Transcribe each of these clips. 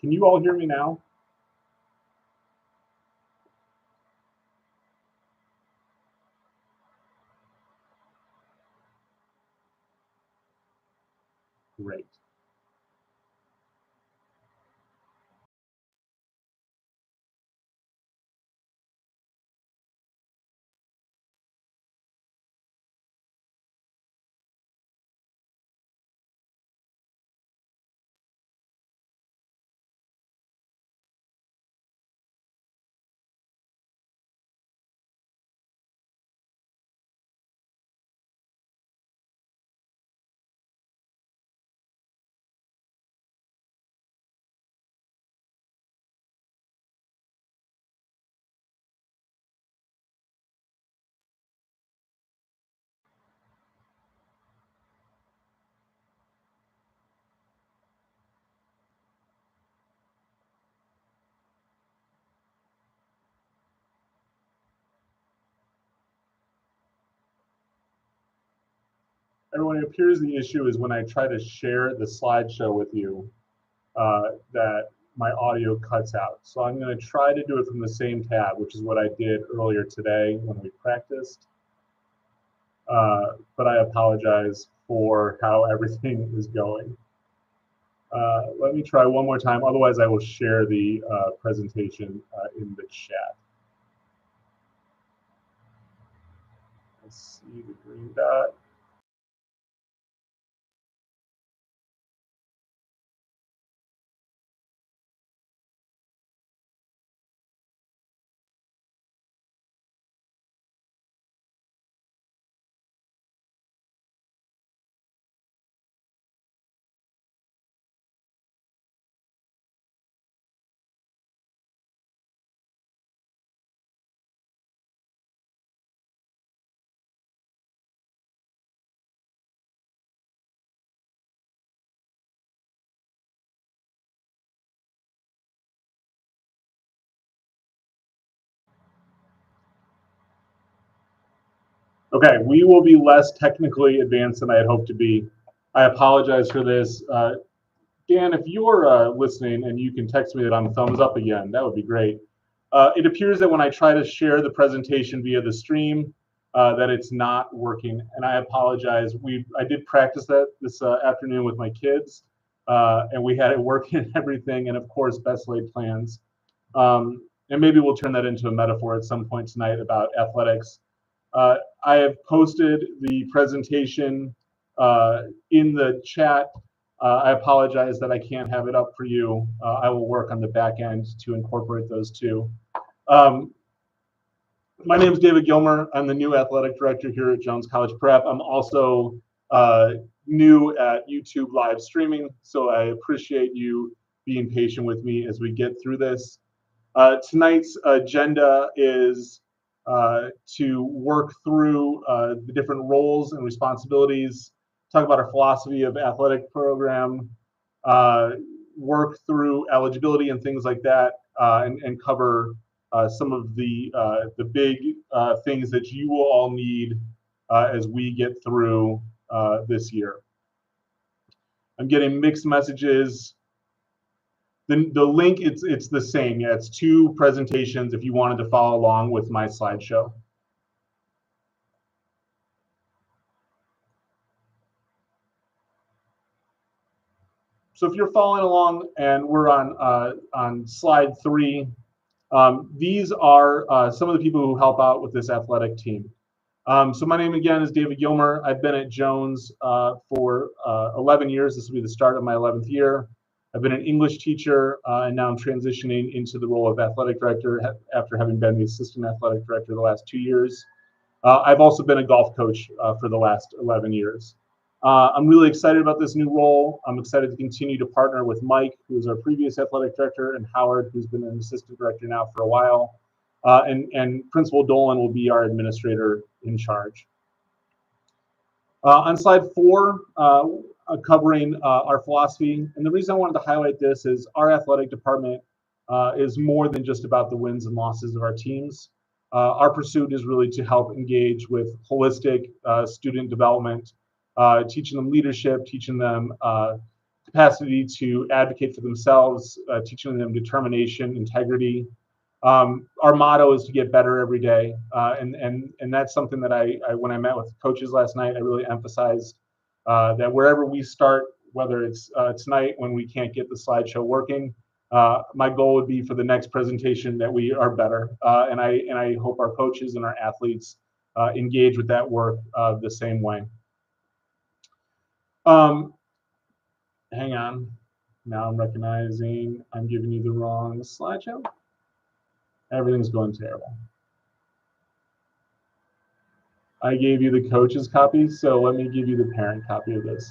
Can you all hear me now? Great. Everyone, it appears the issue is when I try to share the slideshow with you, that my audio cuts out. So I'm going to try to do it from the same tab, which is what I did earlier today when we practiced. But I apologize for how everything is going. Let me try one more time. Otherwise, I will share the presentation in the chat. Let's see the green dot. Okay, we will be less technically advanced than I had hoped to be. I apologize for this. Dan, if you're listening and you can text me that I'm thumbs up again, that would be great. It appears that when I try to share the presentation via the stream, that it's not working, and I apologize. I did practice that this afternoon with my kids, and we had it working and everything, and of course, best laid plans. And maybe we'll turn that into a metaphor at some point tonight about athletics. I have posted the presentation in the chat. I apologize that I can't have it up for you. I will work on the back end to incorporate those two. My name is David Gilmer. I'm the new athletic director here at Jones College Prep. I'm also new at YouTube live streaming, so I appreciate you being patient with me as we get through this. Tonight's agenda is to work through the different roles and responsibilities, talk about our philosophy of athletic program, work through eligibility and things like that, and cover some of the big things that you will all need as we get through this year. I'm getting mixed messages. The link, it's the same. Yeah, it's two presentations if you wanted to follow along with my slideshow. So if you're following along and we're on slide 3, these are some of the people who help out with this athletic team. So my name again is David Gilmer. I've been at Jones for 11 years. This will be the start of my 11th year. I've been an English teacher, and now I'm transitioning into the role of athletic director after having been the assistant athletic director the last 2 years. I've also been a golf coach for the last 11 years. I'm really excited about this new role. I'm excited to continue to partner with Mike, who is our previous athletic director, and Howard, who's been an assistant director now for a while. And Principal Dolan will be our administrator in charge. On slide 4, covering our philosophy, and the reason I wanted to highlight this is our athletic department is more than just about the wins and losses of our teams. Our pursuit is really to help engage with holistic student development, teaching them leadership, teaching them capacity to advocate for themselves, teaching them determination, integrity. Our motto is to get better every day, and that's something that I when I met with coaches last night, I really emphasized that wherever we start, whether it's tonight when we can't get the slideshow working, my goal would be for the next presentation that we are better, and I hope our coaches and our athletes engage with that work the same way. Hang on. Now I'm recognizing I'm giving you the wrong slideshow. Everything's going terrible. I gave you the coach's copy, so let me give you the parent copy of this.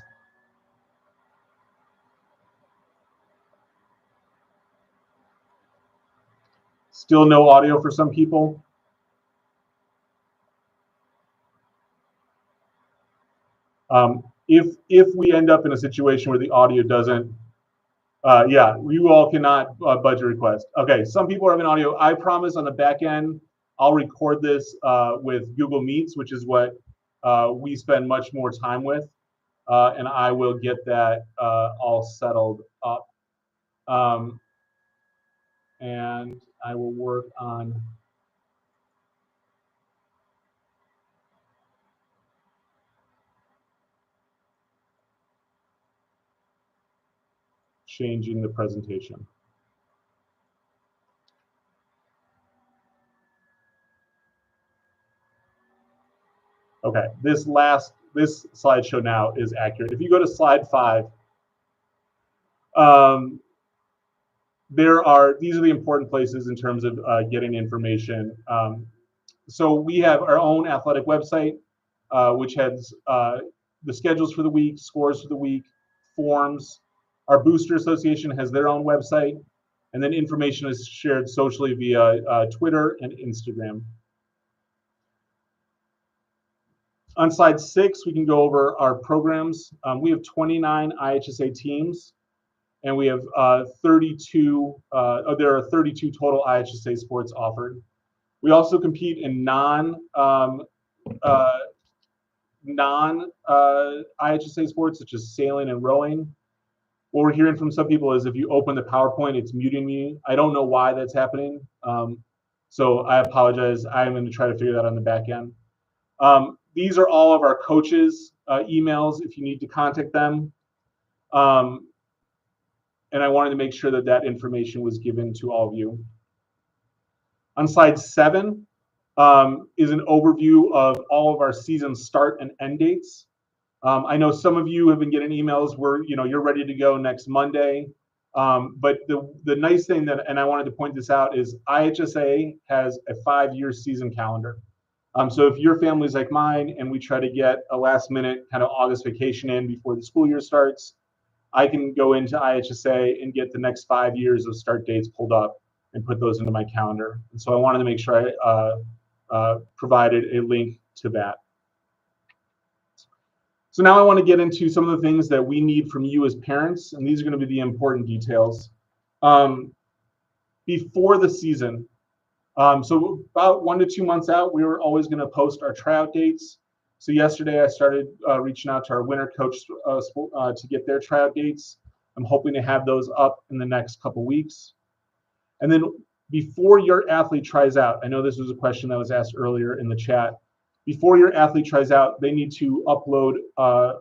Still no audio for some people. If we end up in a situation where the audio doesn't, yeah, you all cannot budge a request. Okay, some people are having audio. I promise on the back end, I'll record this with Google Meets, which is what we spend much more time with, and I will get that all settled up. And I will work on changing the presentation. Okay, this slideshow now is accurate. If you go to slide 5, these are the important places in terms of getting information. So we have our own athletic website, which has the schedules for the week, scores for the week, forms. Our booster association has their own website, and then information is shared socially via Twitter and Instagram. On slide 6, we can go over our programs. We have 29 IHSA teams, and we have 32. There are 32 total IHSA sports offered. We also compete in non-IHSA sports such as sailing and rowing. What we're hearing from some people is if you open the PowerPoint, it's muting me. I don't know why that's happening, so I apologize. I'm going to try to figure that out on the back end. These are all of our coaches' emails if you need to contact them. And I wanted to make sure that that information was given to all of you. On slide 7 is an overview of all of our season start and end dates. I know some of you have been getting emails where you're ready to go next Monday. But the nice thing and I wanted to point this out is IHSA has a 5-year season calendar. So if your family's like mine and we try to get a last minute kind of August vacation in before the school year starts, I can go into IHSA and get the next 5 years of start dates pulled up and put those into my calendar. And so I wanted to make sure I provided a link to that. So now I want to get into some of the things that we need from you as parents, and these are going to be the important details. Before the season, so about 1 to 2 months out, we were always going to post our tryout dates. So yesterday I started reaching out to our winter coach to get their tryout dates. I'm hoping to have those up in the next couple weeks. And then before your athlete tries out, I know this was a question that was asked earlier in the chat. Before your athlete tries out, they need to upload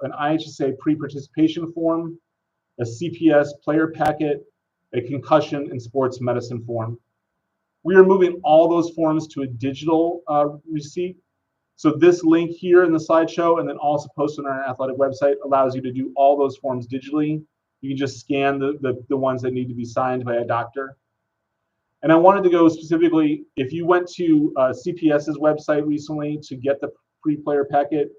an IHSA pre-participation form, a CPS player packet, a concussion and sports medicine form. We are moving all those forms to a digital receipt. So this link here in the slideshow and then also posted on our athletic website allows you to do all those forms digitally. You can just scan the ones that need to be signed by a doctor. And I wanted to go specifically, if you went to CPS's website recently to get the pre-player packet,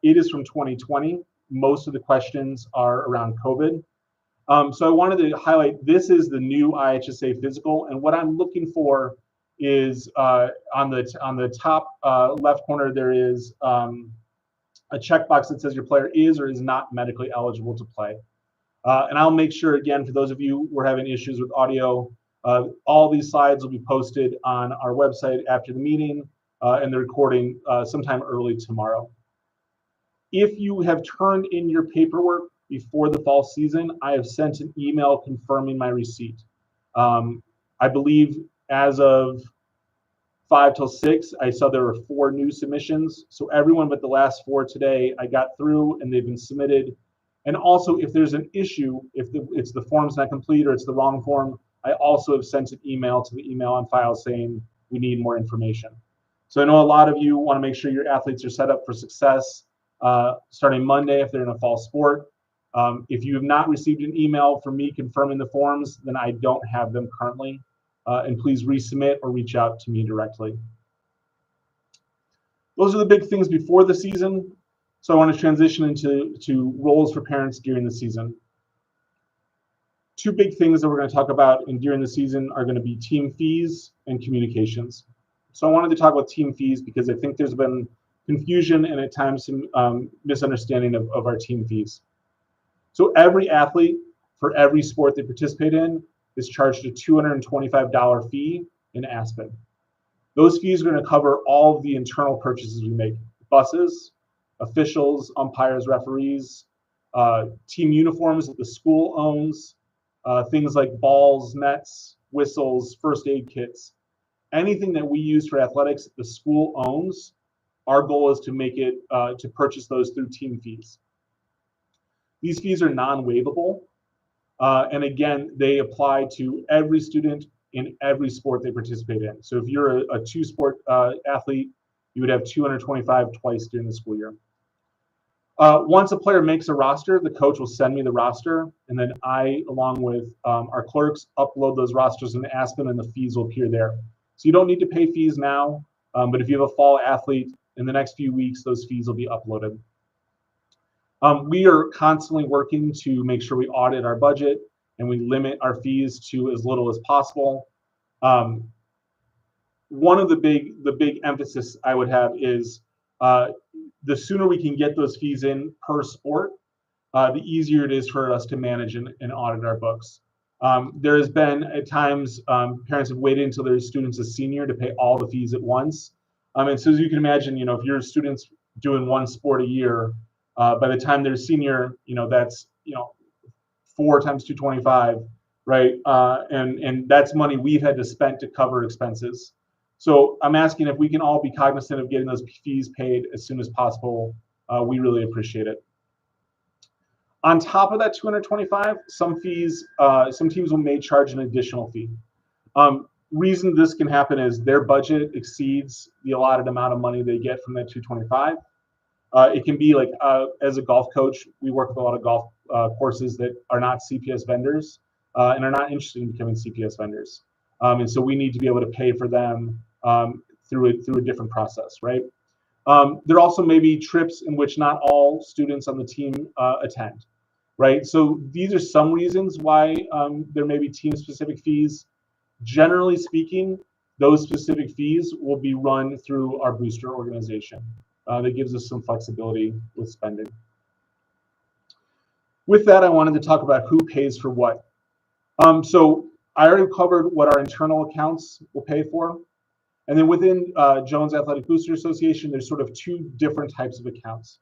it is from 2020. Most of the questions are around COVID. So I wanted to highlight, this is the new IHSA physical, and what I'm looking for is on the top left corner, there is a checkbox that says your player is or is not medically eligible to play. And I'll make sure, again, for those of you who are having issues with audio, all these slides will be posted on our website after the meeting and the recording sometime early tomorrow. If you have turned in your paperwork before the fall season, I have sent an email confirming my receipt. I believe as of 5 till 6, I saw there were 4 new submissions. So everyone but the last 4 today, I got through and they've been submitted. And also, if there's an issue, if it's the form's not complete or it's the wrong form, I also have sent an email to the email on file saying we need more information. So I know a lot of you want to make sure your athletes are set up for success starting Monday if they're in a fall sport. If you have not received an email from me confirming the forms, then I don't have them currently. And please resubmit or reach out to me directly. Those are the big things before the season. So I want to transition into roles for parents during the season. 2 big things that we're going to talk about during the season are going to be team fees and communications. So I wanted to talk about team fees because I think there's been confusion and at times some misunderstanding of our team fees. So every athlete for every sport they participate in is charged a $225 fee in Aspen. Those fees are going to cover all of the internal purchases we make: buses, officials, umpires, referees, team uniforms that the school owns, things like balls, nets, whistles, first aid kits. Anything that we use for athletics that the school owns, our goal is to make it to purchase those through team fees. These fees are non-waivable, and again, they apply to every student in every sport they participate in. So if you're a 2-sport athlete, you would have 225 twice during the school year. Once a player makes a roster, the coach will send me the roster, and then I, along with our clerks, upload those rosters into Aspen, and the fees will appear there. So you don't need to pay fees now, but if you have a fall athlete, in the next few weeks, those fees will be uploaded. We are constantly working to make sure we audit our budget and we limit our fees to as little as possible. One of the big emphasis I would have is the sooner we can get those fees in per sport, the easier it is for us to manage and audit our books. There has been at times parents have waited until their student's a senior to pay all the fees at once. And so as you can imagine, if your student's doing 1 sport a year, by the time they're senior, that's 4 times 225, right? And that's money we've had to spend to cover expenses. So I'm asking if we can all be cognizant of getting those fees paid as soon as possible. We really appreciate it. On top of that 225, some teams may charge an additional fee. Reason this can happen is their budget exceeds the allotted amount of money they get from that 225. It can be like, as a golf coach, we work with a lot of golf courses that are not CPS vendors and are not interested in becoming CPS vendors. And so we need to be able to pay for them through a different process, right? There also may be trips in which not all students on the team attend, right? So these are some reasons why there may be team-specific fees. Generally speaking, those specific fees will be run through our booster organization. That gives us some flexibility with spending. With that, I wanted to talk about who pays for what. So I already covered what our internal accounts will pay for. And then within Jones Athletic Booster Association, there's sort of 2 different types of accounts.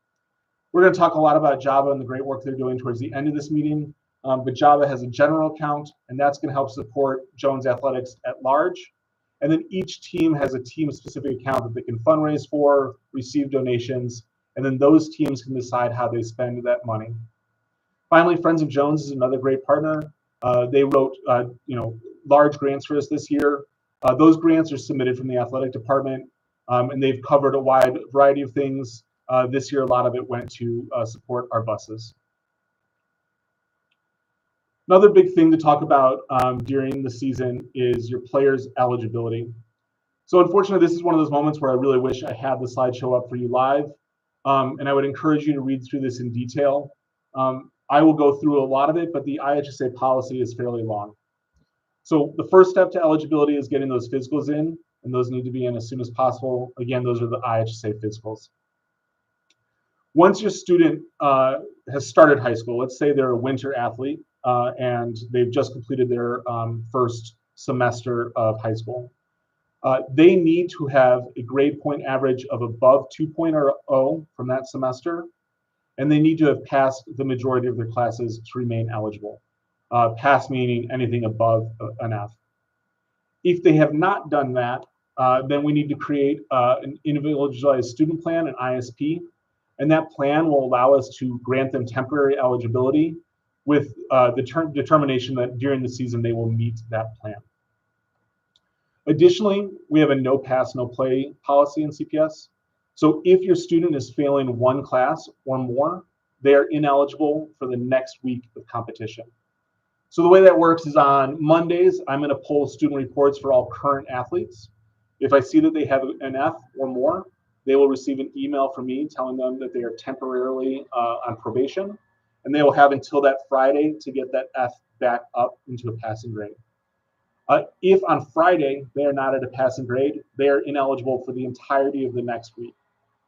We're going to talk a lot about JAVA and the great work they're doing towards the end of this meeting. But JAVA has a general account, and that's going to help support Jones Athletics at large. And then each team has a team-specific account that they can fundraise for, receive donations, and then those teams can decide how they spend that money. Finally, Friends of Jones is another great partner. They wrote, large grants for us this year. Those grants are submitted from the athletic department, and they've covered a wide variety of things. This year, a lot of it went to support our buses. Another big thing to talk about during the season is your players' eligibility. So unfortunately, this is one of those moments where I really wish I had the slideshow up for you live, and I would encourage you to read through this in detail. I will go through a lot of it, but the IHSA policy is fairly long. So the first step to eligibility is getting those physicals in, and those need to be in as soon as possible. Again, those are the IHSA physicals. Once your student has started high school, let's say they're a winter athlete, and they've just completed their first semester of high school. They need to have a grade point average of above 2.0 from that semester, and they need to have passed the majority of their classes to remain eligible. Pass meaning anything above an F. If they have not done that, then we need to create an individualized student plan, an ISP, and that plan will allow us to grant them temporary eligibility with the determination that during the season they will meet that plan. Additionally, we have a no pass, no play policy in CPS. So if your student is failing one class or more, they are ineligible for the next week of competition. So the way that works is on Mondays, I'm going to pull student reports for all current athletes. If I see that they have an F or more, they will receive an email from me telling them that they are temporarily on probation, and they will have until that Friday to get that F back up into a passing grade. If on Friday they are not at a passing grade, they are ineligible for the entirety of the next week.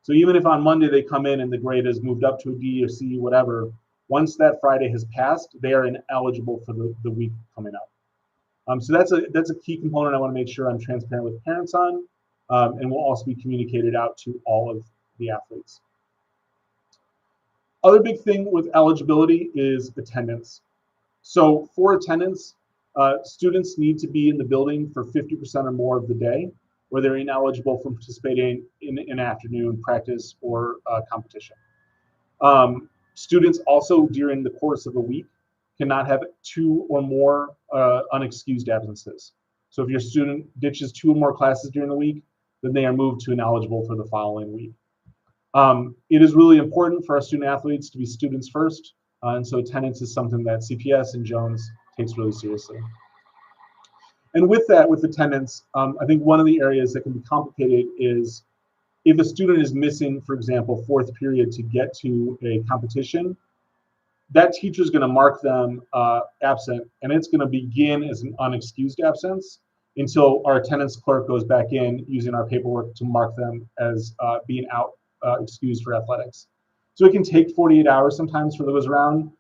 So even if on Monday they come in and the grade has moved up to a D or C, whatever, once that Friday has passed, they are ineligible for the week coming up. So that's a key component I want to make sure I'm transparent with parents on, and will also be communicated out to all of the athletes. Other big thing with eligibility is attendance. So for attendance, students need to be in the building for 50% or more of the day, where they're ineligible from participating in an afternoon practice or competition. Students also, during the course of a week, cannot have 2 or more unexcused absences. So if your student ditches 2 or more classes during the week, then they are moved to ineligible for the following week. It is really important for our student athletes to be students first, and so attendance is something that CPS and Jones takes really seriously. And with that, with attendance, I think one of the areas that can be complicated is if a student is missing, for example, 4th period to get to a competition, that teacher is going to mark them absent, and it's going to begin as an unexcused absence until our attendance clerk goes back in using our paperwork to mark them as being out excused for athletics. So it can take 48 hours sometimes for those around.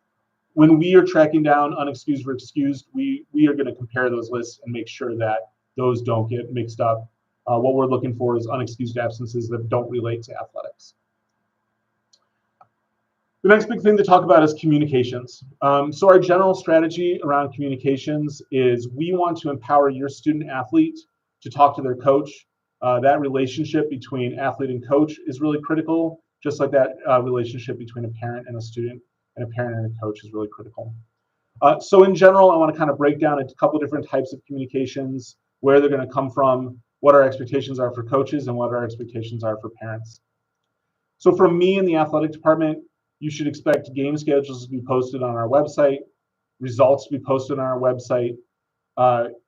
When we are tracking down unexcused or excused, we are going to compare those lists and make sure that those don't get mixed up. What we're looking for is unexcused absences that don't relate to athletics. The next big thing to talk about is communications. So our general strategy around communications is we want to empower your student athlete to talk to their coach. That relationship between athlete and coach is really critical, just like that relationship between a parent and a student and a parent and a coach is really critical. So in general, I want to kind of break down a couple different types of communications, where they're going to come from, what our expectations are for coaches, and what our expectations are for parents. So from me in the athletic department, you should expect game schedules to be posted on our website, results to be posted on our website.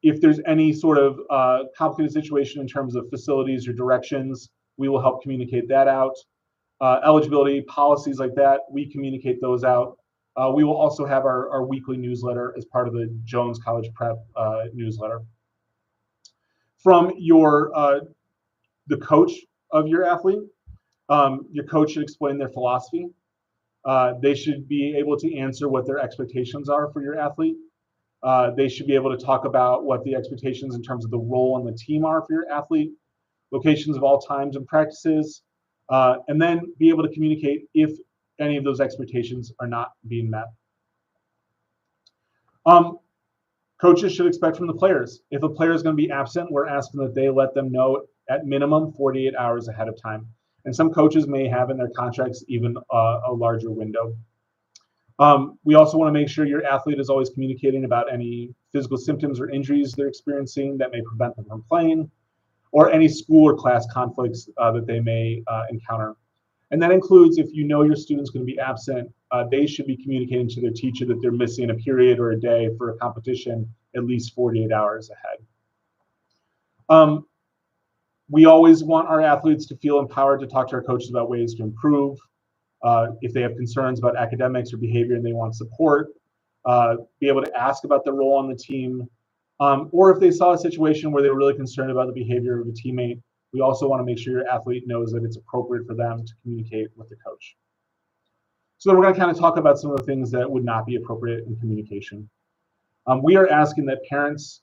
If there's any sort of complicated situation in terms of facilities or directions, we will help communicate that out. Eligibility policies like that, we communicate those out. We will also have our weekly newsletter as part of the Jones College Prep newsletter. From the coach of your athlete, your coach should explain their philosophy. They should be able to answer what their expectations are for your athlete. They should be able to talk about what the expectations in terms of the role on the team are for your athlete, locations of all times and practices, and then be able to communicate if any of those expectations are not being met. Coaches should expect from the players. If a player is going to be absent, we're asking that they let them know at minimum 48 hours ahead of time. And some coaches may have in their contracts even a larger window. We also want to make sure your athlete is always communicating about any physical symptoms or injuries they're experiencing that may prevent them from playing, or any school or class conflicts that they may encounter. And that includes if you know your student's going to be absent, they should be communicating to their teacher that they're missing a period or a day for a competition at least 48 hours ahead. We always want our athletes to feel empowered to talk to our coaches about ways to improve. If they have concerns about academics or behavior and they want support, be able to ask about their role on the team. Or if they saw a situation where they were really concerned about the behavior of a teammate, we also want to make sure your athlete knows that it's appropriate for them to communicate with the coach. So we're going to kind of talk about some of the things that would not be appropriate in communication. We are asking that parents,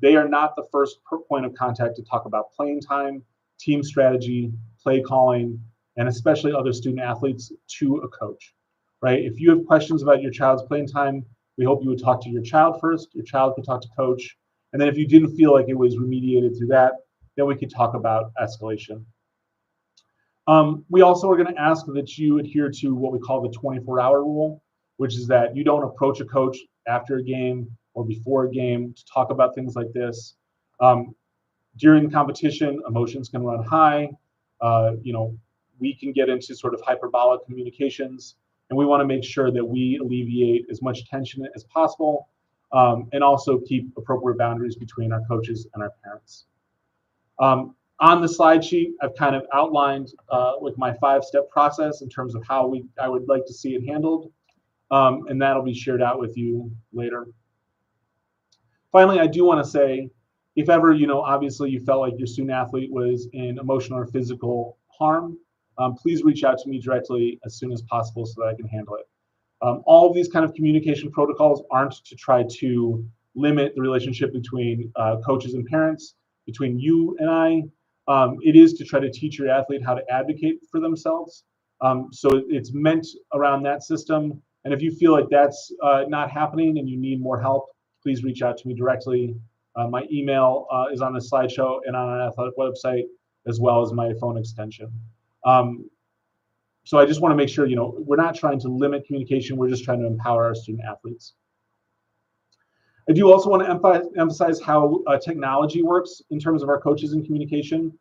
they are not the first point of contact to talk about playing time, team strategy, play calling, and especially other student athletes to a coach, right? If you have questions about your child's playing time, we hope you would talk to your child first. Your child could talk to coach. And then if you didn't feel like it was remediated through that, then we could talk about escalation. We also are going to ask that you adhere to what we call the 24-hour rule, which is that you don't approach a coach after a game or before a game to talk about things like this. During competition, emotions can run high. We can get into sort of hyperbolic communications, and we want to make sure that we alleviate as much tension as possible, and also keep appropriate boundaries between our coaches and our parents. On the slide sheet, I've kind of outlined with my 5-step process in terms of how I would like to see it handled, and that'll be shared out with you later. Finally, I do want to say, if ever, obviously you felt like your student athlete was in emotional or physical harm, please reach out to me directly as soon as possible so that I can handle it. All of these kind of communication protocols aren't to try to limit the relationship between coaches and parents, between you and I. It is to try to teach your athlete how to advocate for themselves. So it's meant around that system. And if you feel like that's not happening and you need more help, please reach out to me directly. My email is on the slideshow and on our athletic website, as well as my phone extension. So I just want to make sure, we're not trying to limit communication. We're just trying to empower our student athletes. I do also want to emphasize how technology works in terms of our coaches and communication.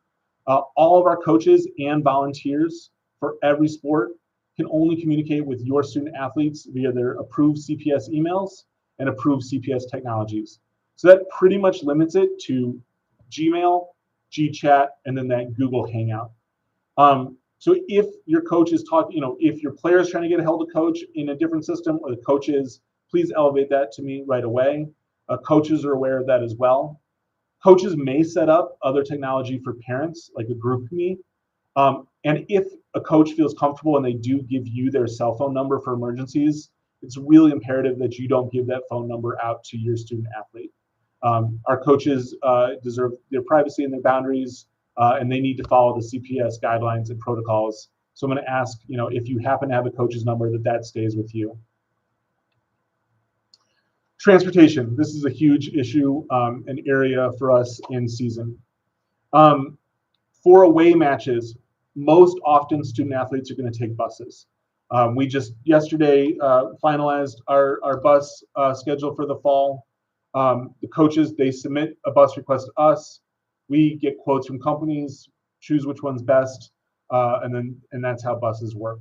All of our coaches and volunteers for every sport can only communicate with your student athletes via their approved CPS emails and approved CPS technologies. So that pretty much limits it to Gmail, GChat, and then that Google Hangout. So if your coach is talking, if your player is trying to get a hold of coach in a different system, or the coach is, please elevate that to me right away. Coaches are aware of that as well. Coaches may set up other technology for parents, like a group me. And if a coach feels comfortable and they do give you their cell phone number for emergencies, it's really imperative that you don't give that phone number out to your student athlete. Our coaches deserve their privacy and their boundaries, and they need to follow the CPS guidelines and protocols. So I'm going to ask, if you happen to have a coach's number, that stays with you. Transportation. This is a huge issue, an area for us in season. For away matches, most often student athletes are going to take buses. We just yesterday finalized our bus schedule for the fall. The coaches, they submit a bus request to us. We get quotes from companies, choose which one's best, and that's how buses work.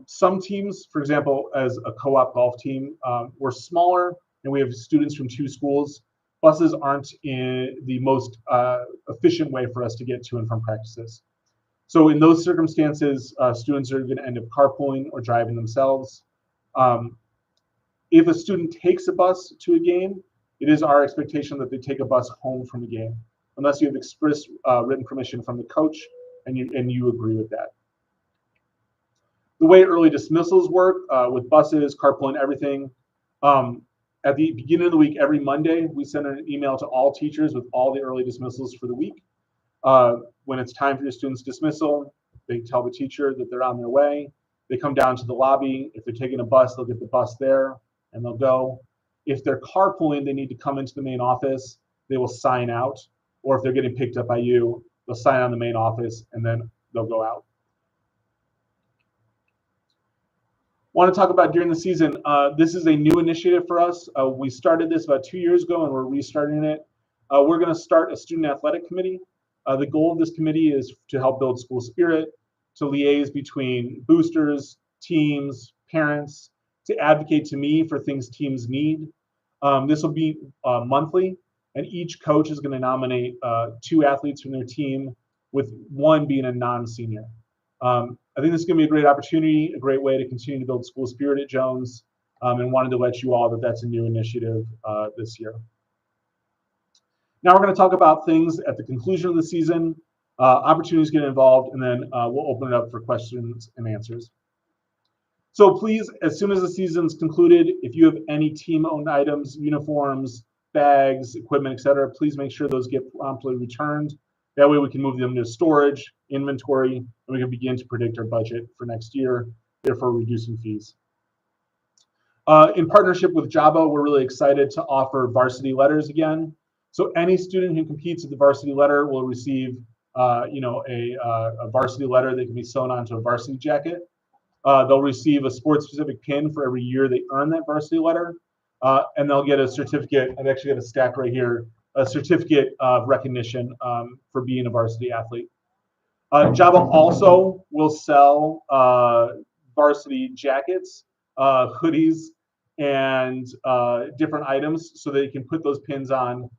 Some teams, for example, as a co-op golf team, we're smaller and we have students from 2 schools. Buses aren't in the most efficient way for us to get to and from practices. So in those circumstances, students are going to end up carpooling or driving themselves. If a student takes a bus to a game, it is our expectation that they take a bus home from the game, unless you have express written permission from the coach and you agree with that. The way early dismissals work with buses, carpooling, everything, at the beginning of the week, every Monday, we send an email to all teachers with all the early dismissals for the week. When it's time for your student's dismissal, they tell the teacher that they're on their way. They come down to the lobby. If they're taking a bus, they'll get the bus there and they'll go. If they're carpooling, they need to come into the main office. They will sign out. Or if they're getting picked up by you, they'll sign on the main office and then they'll go out. Want to talk about during the season. This is a new initiative for us. We started this about 2 years ago and we're restarting it. We're going to start a student athletic committee. The goal of this committee is to help build school spirit, to liaise between boosters, teams, parents, to advocate to me for things teams need. This will be monthly, and each coach is going to nominate 2 athletes from their team, with 1 being a non-senior. I think this is going to be a great opportunity, a great way to continue to build school spirit at Jones, and wanted to let you all that that's a new initiative this year. Now we're going to talk about things at the conclusion of the season, opportunities get involved, and then we'll open it up for questions and answers. So please, as soon as the season's concluded, if you have any team-owned items, uniforms, bags, equipment, etc., please make sure those get promptly returned. That way we can move them to storage, inventory, and we can begin to predict our budget for next year, therefore reducing fees. In partnership with Jabo, we're really excited to offer varsity letters again. So any student who competes at the varsity letter will receive a varsity letter that can be sewn onto a varsity jacket. They'll receive a sports-specific pin for every year they earn that varsity letter, and they'll get a certificate. I've actually got a stack right here, a certificate of recognition for being a varsity athlete. Jabo also will sell varsity jackets, hoodies, and different items so that you can put those pins on.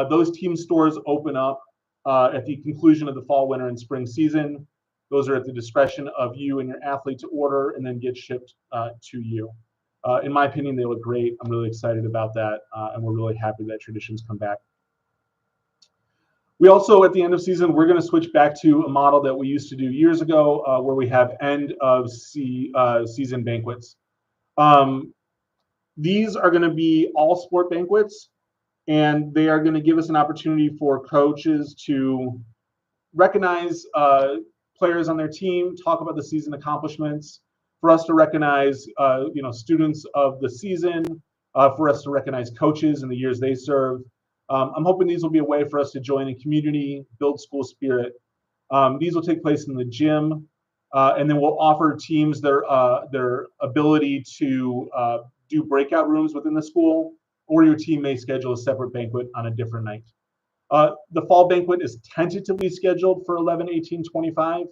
Those team stores open up at the conclusion of the fall, winter, and spring season. Those are at the discretion of you and your athlete to order and then get shipped to you. In my opinion, they look great. I'm really excited about that, and we're really happy that traditions come back. We also, at the end of season, we're going to switch back to a model that we used to do years ago, where we have end of season banquets. These are going to be all sport banquets, and they are going to give us an opportunity for coaches to recognize players on their team, talk about the season accomplishments, for us to recognize students of the season, for us to recognize coaches in the years they served. I'm hoping these will be a way for us to join a community, build school spirit. These will take place in the gym, and then we'll offer teams their ability to do breakout rooms within the school, or your team may schedule a separate banquet on a different night. The fall banquet is tentatively scheduled for 11/18/25.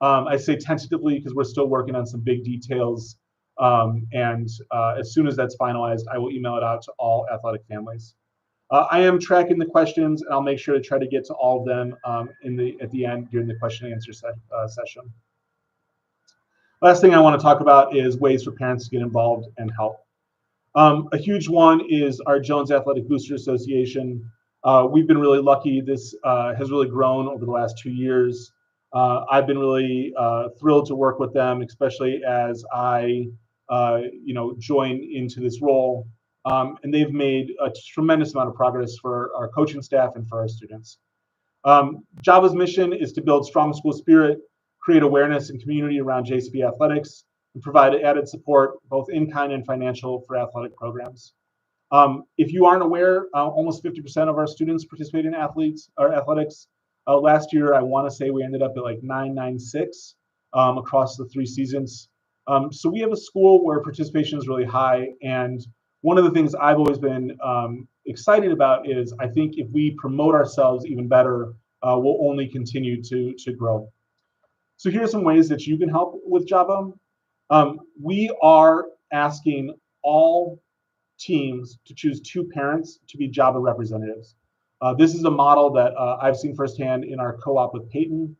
I say tentatively because we're still working on some big details, and as soon as that's finalized, I will email it out to all athletic families. I am tracking the questions, and I'll make sure to try to get to all of them at the end during the question and answer session. Last thing I want to talk about is ways for parents to get involved and help. A huge one is our Jones Athletic Booster Association. We've been really lucky. This has really grown over the last 2 years. I've been really thrilled to work with them, especially as I join into this role. And they've made a tremendous amount of progress for our coaching staff and for our students. Java's mission is to build strong school spirit, create awareness and community around JCP athletics, and provide added support, both in-kind and financial, for athletic programs. If you aren't aware, almost 50% of our students participate in athletics. Last year, I want to say we ended up at like 996 across the 3 seasons. So we have a school where participation is really high, and one of the things I've always been excited about is I think if we promote ourselves even better, we'll only continue to grow. So here are some ways that you can help with Java. We are asking all teams to choose 2 parents to be Java representatives. This is a model that I've seen firsthand in our co-op with Peyton.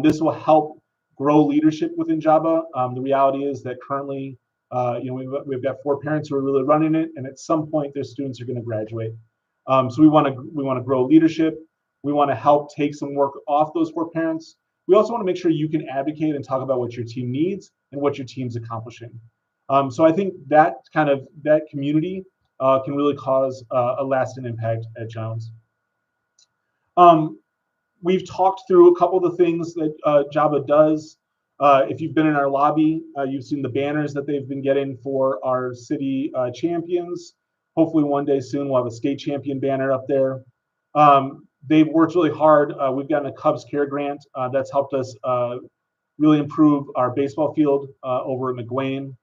This will help grow leadership within Java. The reality is that currently, we've got 4 parents who are really running it, and at some point, their students are going to graduate. So we want to grow leadership. We want to help take some work off those 4 parents. We also want to make sure you can advocate and talk about what your team needs and what your team's accomplishing. So I think that community can really cause a lasting impact at Jones. We've talked through a couple of the things that Java does. If you've been in our lobby, you've seen the banners that they've been getting for our city champions. Hopefully one day soon we'll have a state champion banner up there. They've worked really hard. We've gotten a Cubs Care grant that's helped us really improve our baseball field over at McGuane.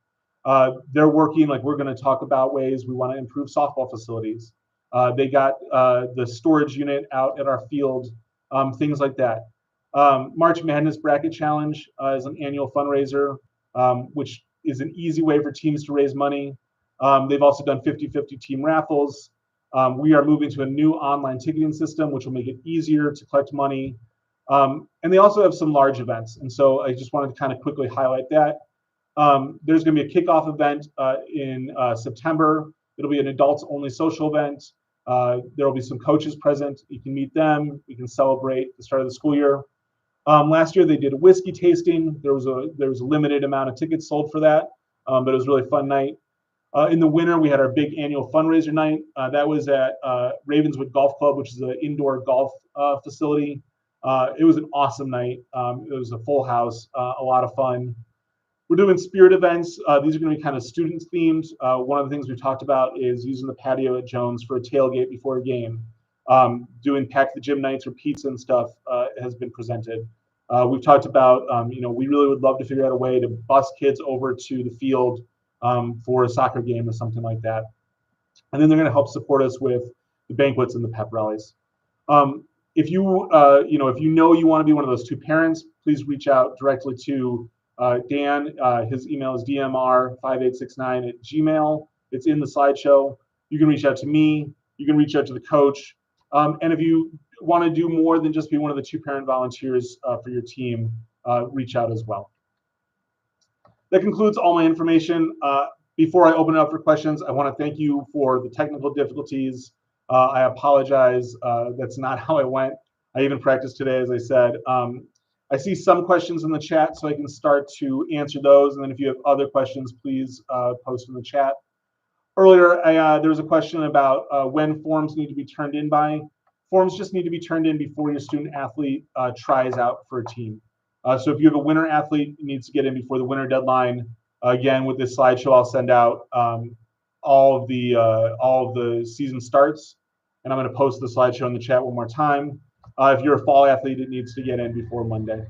They're working, like we're going to talk about, ways we want to improve softball facilities. They got the storage unit out at our field, things like that. March Madness Bracket Challenge is an annual fundraiser, which is an easy way for teams to raise money. They've also done 50-50 team raffles. We are moving to a new online ticketing system, which will make it easier to collect money. And they also have some large events. And so I just wanted to kind of quickly highlight that. There's going to be a kickoff event in September. It'll be an adults-only social event. There will be some coaches present. You can meet them. You can celebrate the start of the school year. Last year, they did a whiskey tasting. There was a limited amount of tickets sold for that, but it was a really fun night. In the winter, we had our big annual fundraiser night. That was at Ravenswood Golf Club, which is an indoor golf facility. It was an awesome night. It was a full house, a lot of fun. We're doing spirit events. These are going to be kind of students themed. One of the things we talked about is using the patio at Jones for a tailgate before a game. Doing pack the gym nights or pizza and stuff has been presented. We've talked about, we really would love to figure out a way to bus kids over to the field for a soccer game or something like that. And then they're going to help support us with the banquets and the pep rallies. If you know you want to be one of those two parents, please reach out directly to Dan. His email is dmr5869@gmail. It's in the slideshow. You can reach out to me. You can reach out to the coach. And if you want to do more than just be one of the two parent volunteers for your team, reach out as well. That concludes all my information. Before I open it up for questions, I want to thank you for the technical difficulties. I apologize. That's not how it went. I even practiced today, as I said. I see some questions in the chat, so I can start to answer those. And then if you have other questions, please post in the chat. Earlier, there was a question about when forms need to be turned in by. Forms just need to be turned in before your student athlete tries out for a team. So if you have a winter athlete, it needs to get in before the winter deadline. Again, with this slideshow, I'll send out all of the season starts, and I'm going to post the slideshow in the chat one more time. If you're a fall athlete, it needs to get in before Monday.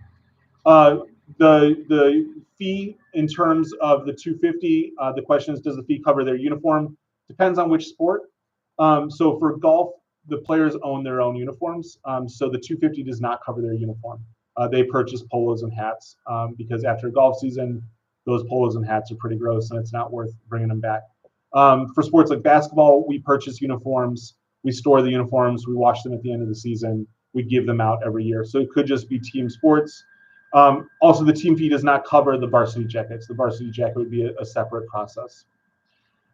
The fee in terms of the $250, the question is, does the fee cover their uniform? Depends on which sport. So for golf, the players own their own uniforms. So the $250 does not cover their uniform. They purchase polos and hats because after a golf season, those polos and hats are pretty gross and it's not worth bringing them back. For sports like basketball, we purchase uniforms. We store the uniforms. We wash them at the end of the season. We give them out every year. So it could just be team sports. Also, the team fee does not cover the varsity jackets. The varsity jacket would be a separate process.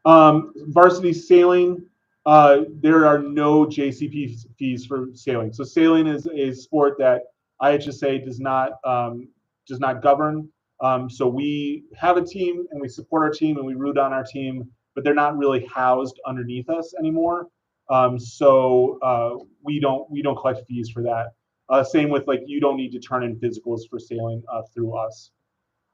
Varsity sailing, there are no JCP fees for sailing. So sailing is a sport that IHSA does not govern. So we have a team and we support our team and we root on our team, but they're not really housed underneath us anymore. So we don't collect fees for that. Same with you don't need to turn in physicals for sailing through us.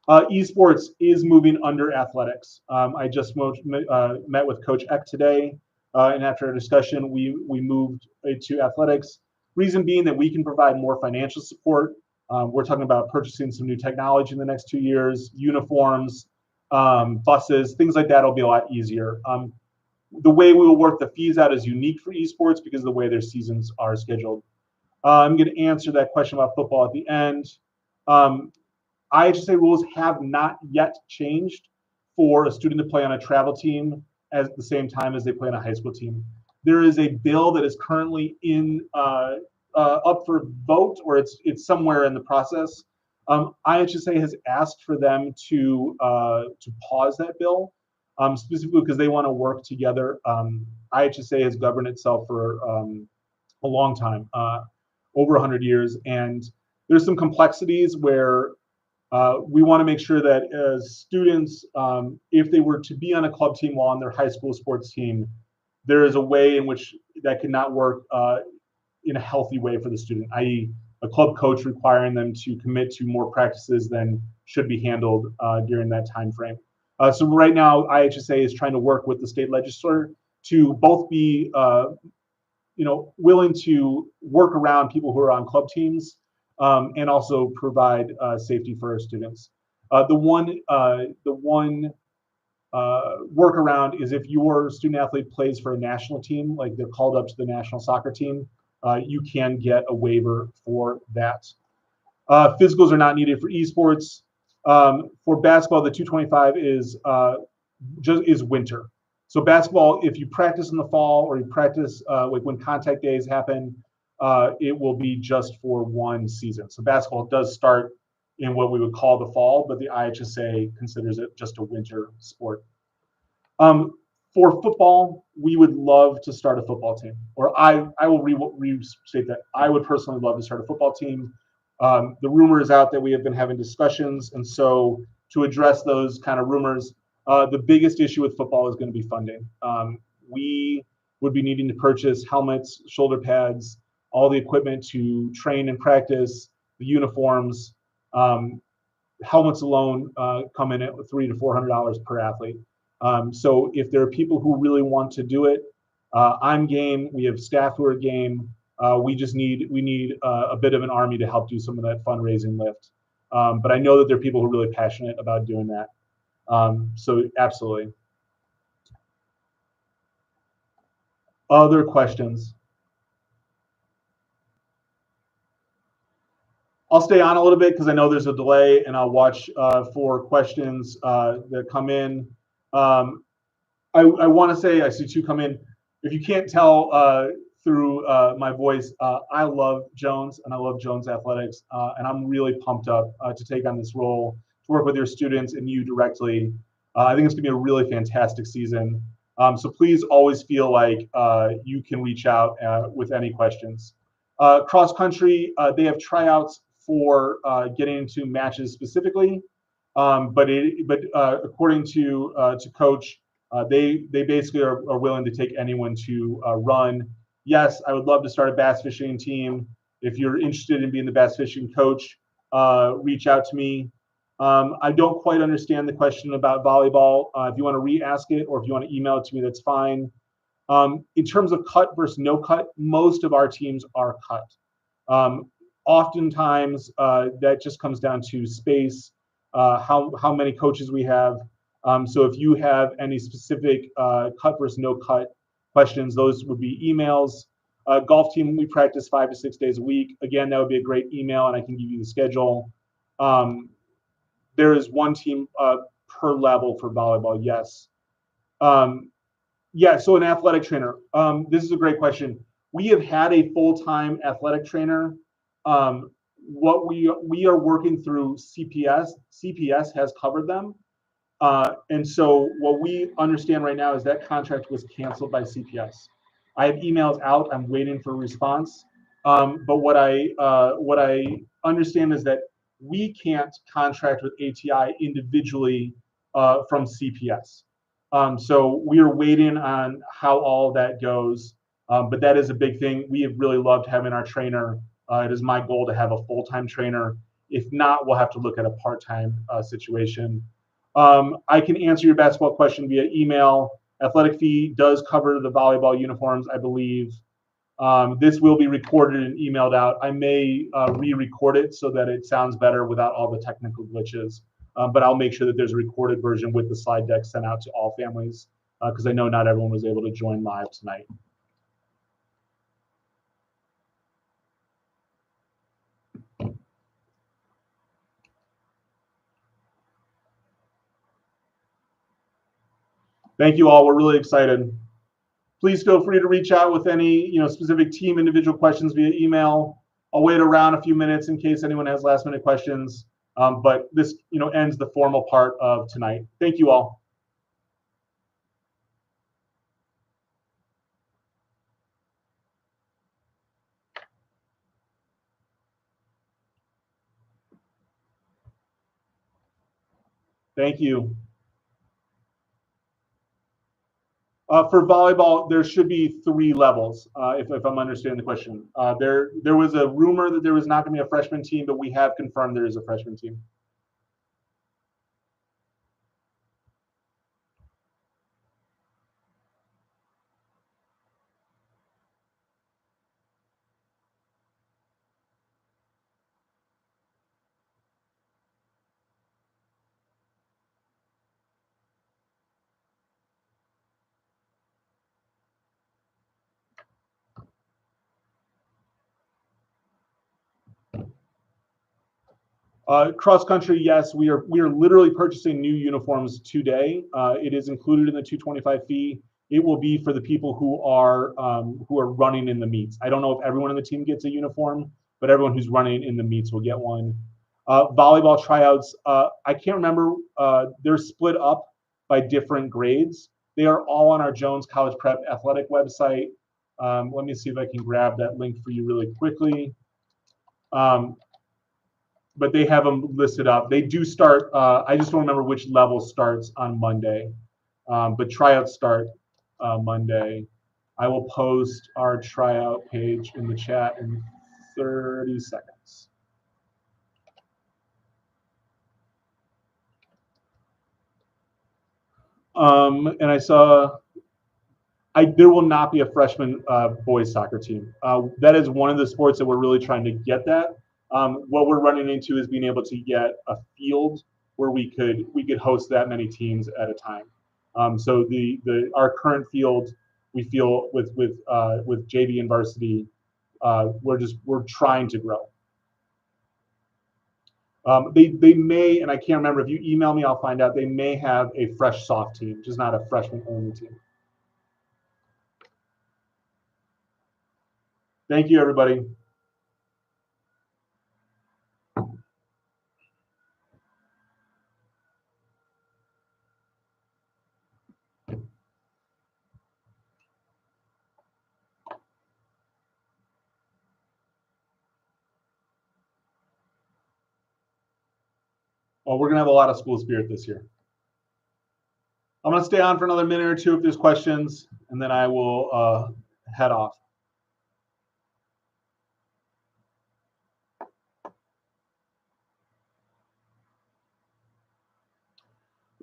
Esports is moving under athletics. I just met with Coach Eck today, and after a discussion, we moved it to athletics. Reason being that we can provide more financial support. We're talking about purchasing some new technology in the next 2 years, uniforms, buses, things like that will be a lot easier. The way we will work the fees out is unique for esports because of the way their seasons are scheduled. I'm going to answer that question about football at the end. IHSA rules have not yet changed for a student to play on a travel team at the same time as they play on a high school team. There is a bill that is currently up for vote, or it's somewhere in the process. IHSA has asked for them to pause that bill, specifically because they want to work together. IHSA has governed itself for a long time, over 100 years, and there's some complexities where we want to make sure that as students, if they were to be on a club team while on their high school sports team, there is a way in which that cannot work in a healthy way for the student, i.e. a club coach requiring them to commit to more practices than should be handled during that time frame. So right now, IHSA is trying to work with the state legislature to both be willing to work around people who are on club teams and also provide safety for our students. The one workaround is if your student athlete plays for a national team, like they're called up to the national soccer team, you can get a waiver for that. Physicals are not needed for esports. For basketball, the 225 is winter. So basketball, if you practice in the fall or you practice when contact days happen, it will be just for one season. So basketball does start in what we would call the fall, but the IHSA considers it just a winter sport. For football, we would love to start a football team, or I will restate that. I would personally love to start a football team. The rumor is out that we have been having discussions, and so to address those kind of rumors, the biggest issue with football is going to be funding. We would be needing to purchase helmets, shoulder pads, all the equipment to train and practice, the uniforms. Helmets alone come in at $300 to $400 per athlete. So if there are people who really want to do it, I'm game. We have staff who are game. We need a bit of an army to help do some of that fundraising lift. But I know that there are people who are really passionate about doing that. So absolutely. Other questions? I'll stay on a little bit because I know there's a delay, and I'll watch for questions that come in. I want to say, I see two come in. If you can't tell through my voice, I love Jones and I love Jones Athletics, and I'm really pumped up to take on this role, to work with your students and you directly. I think it's going to be a really fantastic season. So please always feel like you can reach out with any questions. Cross country, they have tryouts for getting into matches specifically, but according to coach, they basically are willing to take anyone to run. Yes, I would love to start a bass fishing team. If you're interested in being the bass fishing coach, reach out to me. I don't quite understand the question about volleyball. If you want to re-ask it, or if you want to email it to me, that's fine. In terms of cut versus no cut, most of our teams are cut. Oftentimes, that just comes down to space, how many coaches we have. So if you have any specific cut versus no cut questions, those would be emails. Golf team, we practice 5 to 6 days a week. Again, that would be a great email, and I can give you the schedule. There is one team per level for volleyball, yes. Yeah, so an athletic trainer. This is a great question. We have had a full-time athletic trainer. What we are working through CPS. CPS has covered them. And so what we understand right now is that contract was canceled by CPS. I have emails out. I'm waiting for a response. But what I understand is that we can't contract with ATI individually from CPS. So we are waiting on how all that goes. But that is a big thing. We have really loved having our trainer. It is my goal to have a full-time trainer. If not, we'll have to look at a part-time situation. I can answer your basketball question via email. Athletic fee does cover the volleyball uniforms, I believe. This will be recorded and emailed out. I may re-record it so that it sounds better without all the technical glitches. But I'll make sure that there's a recorded version with the slide deck sent out to all families, because I know not everyone was able to join live tonight. Thank you all. We're really excited. Please feel free to reach out with any specific team individual questions via email. I'll wait around a few minutes in case anyone has last minute questions. But this ends the formal part of tonight. Thank you all. Thank you. For volleyball, there should be 3 levels, if I'm understanding the question. There was a rumor that there was not going to be a freshman team, but we have confirmed there is a freshman team. Cross country, yes, we are literally purchasing new uniforms today. It is included in the $225 fee. It will be for the people who are running in the meets. I don't know if everyone on the team gets a uniform, but everyone who's running in the meets will get one. Volleyball tryouts, I can't remember. They're split up by different grades. They are all on our Jones College Prep Athletic website. Let me see if I can grab that link for you really quickly. But they have them listed up. They do start, I just don't remember which level starts on Monday, but tryouts start Monday. I will post our tryout page in the chat in 30 seconds. And I saw there will not be a freshman boys soccer team. That is one of the sports that we're really trying to get that. What we're running into is being able to get a field where we could host that many teams at a time. So our current field, we feel with JV and varsity, we're trying to grow. They may, and I can't remember, if you email me, I'll find out. They may have a fresh soft team, just not a freshman only team. Thank you, everybody. Well, we're going to have a lot of school spirit this year. I'm going to stay on for another minute or two if there's questions, and then I will head off.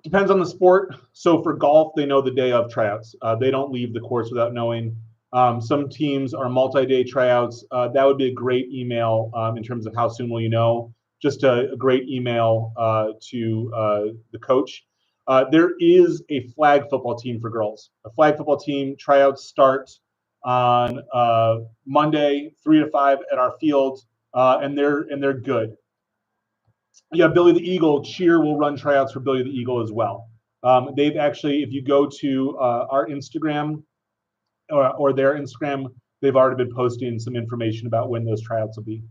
Depends on the sport. So for golf, they know the day of tryouts. They don't leave the course without knowing. Some teams are multi-day tryouts. That would be a great email in terms of how soon will you know. Just a great email to the coach. There is a flag football team for girls. A flag football team tryouts start on Monday, 3 to 5 at our field, and they're good. Yeah, Billy the Eagle cheer will run tryouts for Billy the Eagle as well. They've actually, if you go to our Instagram or their Instagram, they've already been posting some information about when those tryouts will be.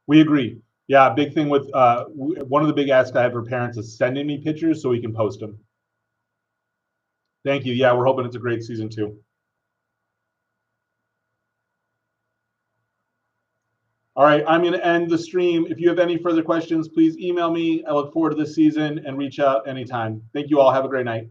We agree. Yeah, big thing with one of the big asks I have for parents is sending me pictures so we can post them. Thank you. Yeah, we're hoping it's a great season too. All right, I'm going to end the stream. If you have any further questions, please email me. I look forward to this season and reach out anytime. Thank you all. Have a great night.